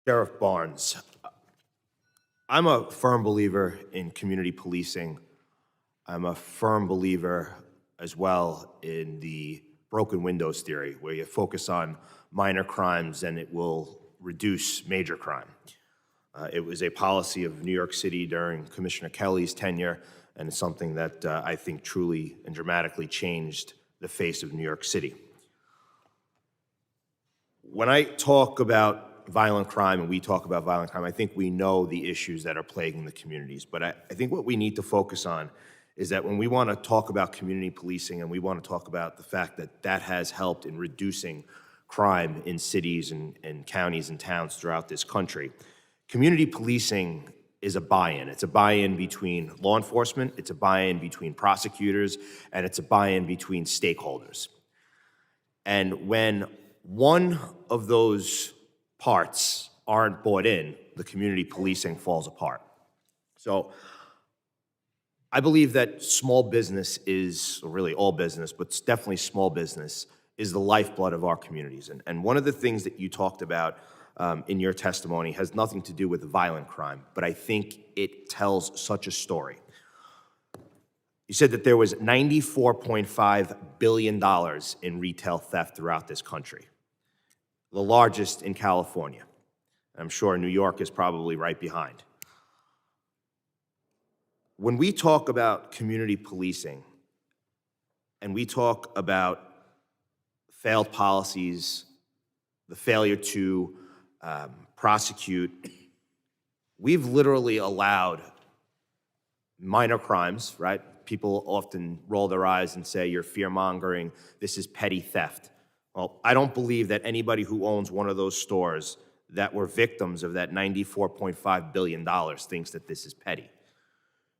Sheriff Barnes, I'm a firm believer in community policing. I'm a firm believer as well in the broken windows theory, where you focus on minor crimes and it will reduce major crime. It was a policy of New York City during Commissioner Kelly's tenure, and it's something that I think truly and dramatically changed the face of New York City. When I talk about violent crime and we talk about violent crime, I think we know the issues that are plaguing the communities. But I think what we need to focus on is that when we want to talk about community policing and we want to talk about the fact that that has helped in reducing crime in cities and counties and towns throughout this country, community policing is a buy-in. It's a buy-in between law enforcement, it's a buy-in between prosecutors, and it's a buy-in between stakeholders. And when one of those parts aren't bought in, the community policing falls apart. So I believe that small business is, or really all business, but it's definitely small business, is the lifeblood of our communities. And one of the things that you talked about in your testimony has nothing to do with violent crime, but I think it tells such a story. You said that there was $94.5 billion in retail theft throughout this country, the largest in California. I'm sure New York is probably right behind. When we talk about community policing and we talk about failed policies, the failure to prosecute, we've literally allowed minor crimes, right? People often roll their eyes and say, you're fear-mongering, this is petty theft. Well, I don't believe that anybody who owns one of those stores that were victims of that $94.5 billion thinks that this is petty.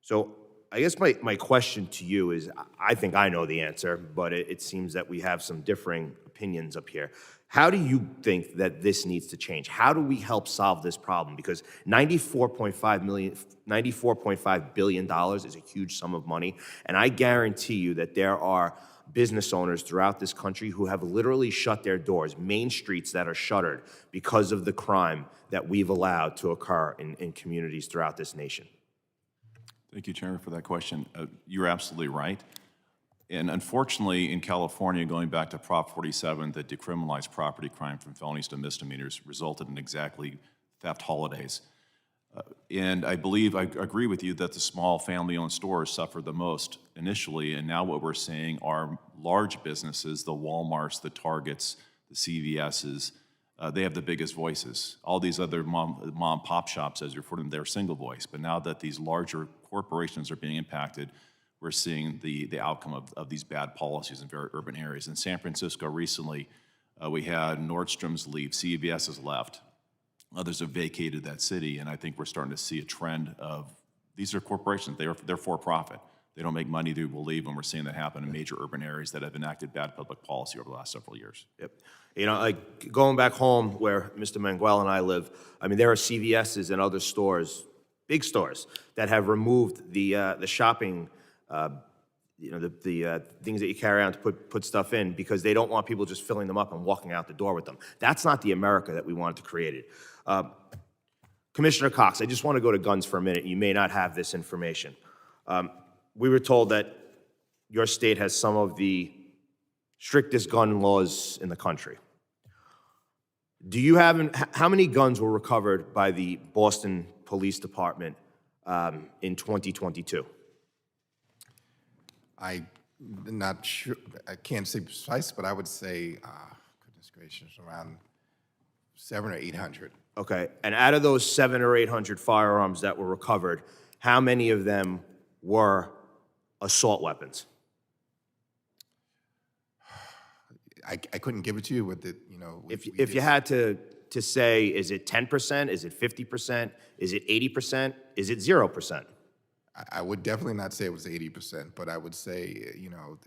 So I guess my question to you is, I think I know the answer, but it seems that we have some differing opinions up here. How do you think that this needs to change? How do we help solve this problem? Because $94.5 billion is a huge sum of money, and I guarantee you that there are business owners throughout this country who have literally shut their doors, main streets that are shuttered because of the crime that we've allowed to occur in communities throughout this nation. Thank you, Chairman, for that question. You're absolutely right. And unfortunately, in California, going back to Prop 47 that decriminalized property crime from felonies to misdemeanors resulted in exactly theft holidays. And I believe, I agree with you that the small family-owned stores suffered the most initially, and now what we're seeing are large businesses, the Walmarts, the Targets, the CVS's, they have the biggest voices. All these other mom pop shops, as you refer to them, they're single voice. But now that these larger corporations are being impacted, we're seeing the outcome of these bad policies in very urban areas. In San Francisco recently, we had Nordstrom's leave, CVS has left. Others have vacated that city, and I think we're starting to see a trend of, these are corporations, they're for profit. They don't make money, they will leave, and we're seeing that happen in major urban areas that have enacted bad public policy over the last several years. Yep. You know, like going back home where Mr. Manguel and I live, I mean, there are CVS's and other stores, big stores, that have removed the shopping, you know, the things that you carry around to put stuff in because they don't want people just filling them up and walking out the door with them. That's not the America that we wanted to create. Commissioner Cox, I just want to go to guns for a minute. You may not have this information. We were told that your state has some of the strictest gun laws in the country. Do you have, how many guns were recovered by the Boston Police Department in 2022? I'm not sure, I can't say precise, but I would say, goodness gracious, around 700 or 800. Okay, and out of those 700 or 800 firearms that were recovered, how many of them were assault weapons? I couldn't give it to you with the, you know. If you had to say, is it 10%, is it 50%, is it 80%, is it 0%? I would definitely not say it was 80%, but I would say, you know,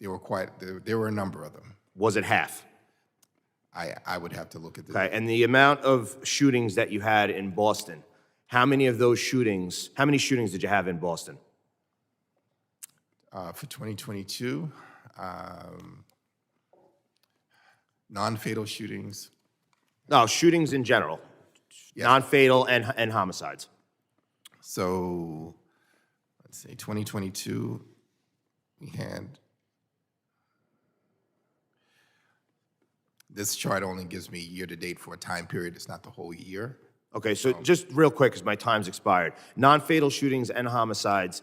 there were a number of them. Was it half? I would have to look at this. Okay, and the amount of shootings that you had in Boston, how many of those shootings, how many shootings did you have in Boston? For 2022, non-fatal shootings. No, shootings in general. Non-fatal and homicides. So, let's see, 2022, we had, this chart only gives me year-to-date for a time period, it's not the whole year. Okay, so just real quick, because my time's expired. Non-fatal shootings and homicides,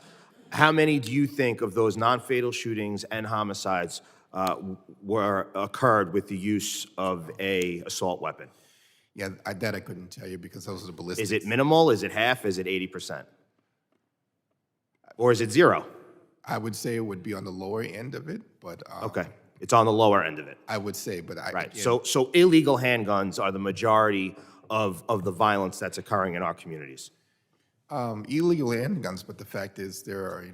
how many do you think of those non-fatal shootings and homicides occurred with the use of a assault weapon? Yeah, that I couldn't tell you because those are the ballistics. Is it minimal? Is it half? Is it 80%? Or is it zero? I would say it would be on the lower end of it, but Okay, it's on the lower end of it. I would say, but Right, again, so illegal handguns are the majority of the violence that's occurring in our communities. illegal handguns, but the fact is there are,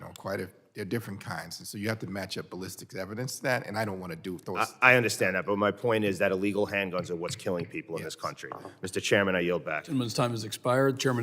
there are different kinds. And so you have to match up ballistics evidence to that, and I don't want to do those. I understand that, but my point is that illegal handguns are what's killing people in this country. Mr. Chairman, I yield back. Gentleman's time has expired. Chairman